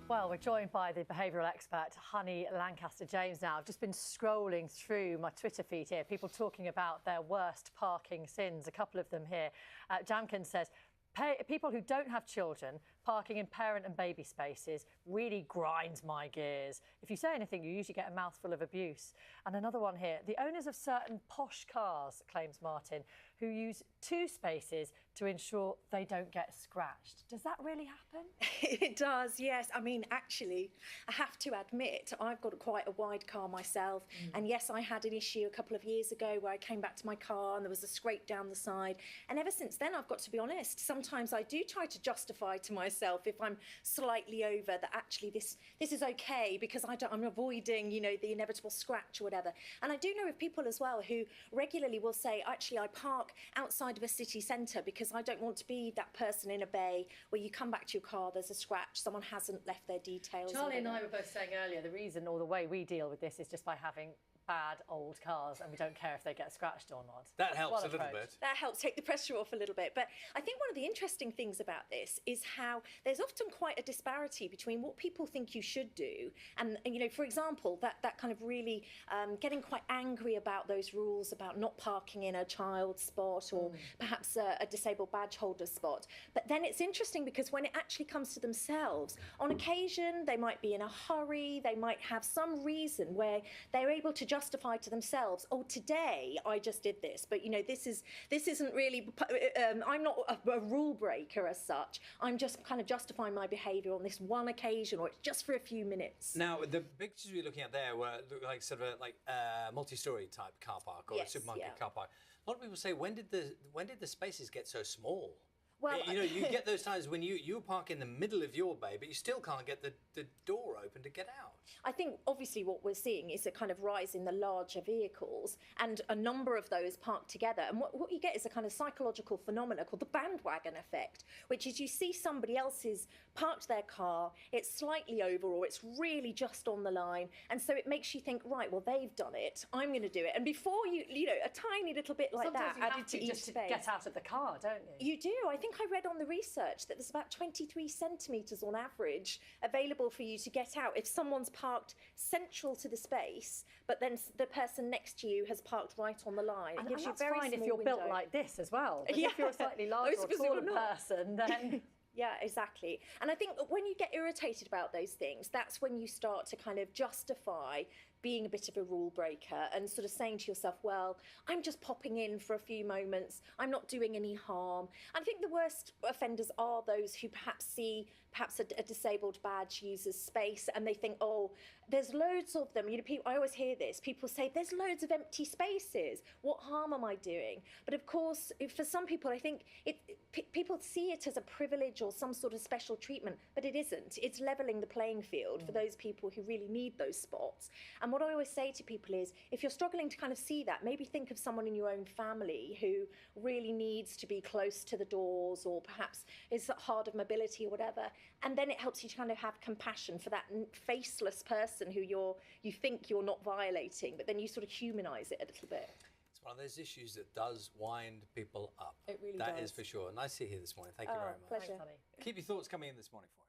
Well, we're joined by the behavioural expert Honey Langcaster-James now. I've just been scrolling through my Twitter feed here, people talking about their worst parking sins. A couple of them here. Jamkin says, people who don't have children parking in parent and baby spaces really grinds my gears. If you say anything, you usually get a mouthful of abuse. And another one here, the owners of certain posh cars, claims Martin, who use 2 spaces to ensure they don't get scratched. Does that really happen? It does, yes. I mean, actually, I have to admit, I've got quite a wide car myself. And yes, I had an issue a couple of years ago where I came back to my car and there was a scrape down the side. And ever since then, I've got to be honest, sometimes I do try to justify to myself if I'm slightly over that actually this is okay because I'm avoiding, you know, the inevitable scratch or whatever. And I do know of people as well who regularly will say, actually, I park outside of a city centre because I don't want to be that person in a bay where you come back to your car, there's a scratch, someone hasn't left their details. Charlie and I were both saying earlier, the reason or the way we deal with this is just by having bad old cars and we don't care if they get scratched or not. That helps a little bit. That helps take the pressure off a little bit. But I think one of the interesting things about this is how there's often quite a disparity between what people think you should do and you know, for example, that kind of really getting quite angry about those rules about not parking in a child spot or perhaps a disabled badge holder spot. But then it's interesting because when it actually comes to themselves, on occasion they might be in a hurry, they might have some reason where they're able to justify to themselves, oh, today I just did this, but you know, this isn't really, I'm not a rule breaker as such. I'm just kind of justifying my behaviour on this one occasion, or it's just for a few minutes. Now, the pictures we were looking at there were like sort of like multi-story type car park or a supermarket car park. A lot of people say, when did the spaces get so small? Well, you know, you get those times when you park in the middle of your bay, but you still can't get the door open to get out. I think obviously what we're seeing is a kind of rise in the larger vehicles and a number of those parked together. And what you get is a kind of psychological phenomena called the bandwagon effect, which is you see somebody else's parked their car, it's slightly over or it's really just on the line. And so it makes you think, right, well, they've done it, I'm going to do it. And before you know, a tiny little bit like sometimes that you added to each just space. Get out of the car, don't you? You do. I think I read on the research that there's about 23 centimetres on average available for you to get out if someone's parked central to the space, but then the person next to you has parked right on the line. And gives you that's very fine small if you're window. built like this as well. But Yeah. if you're a slightly larger or taller person, then... Yeah, exactly. And I think when you get irritated about those things, that's when you start to kind of justify being a bit of a rule breaker and sort of saying to yourself, well, I'm just popping in for a few moments, I'm not doing any harm. I think the worst offenders are those who perhaps see a disabled badge user's space and they think, oh, there's loads of them. You know, I always hear this, people say, there's loads of empty spaces, what harm am I doing? But of course, for some people, I think people see it as a privilege or some sort of special treatment, but it isn't. It's levelling the playing field for those people who really need those spots. And what I always say to people is, if you're struggling to kind of see that, maybe think of someone in your own family who really needs to be close to the doors or perhaps is hard of mobility or whatever. And then it helps you to kind of have compassion for that faceless person who you think you're not violating, but then you sort of humanise it a little bit. It's one of those issues that does wind people up. It really does. does. That is for sure. Nice to see you here this morning. Thank you very much. Pleasure. Thanks, honey. Keep your thoughts coming in this morning for you.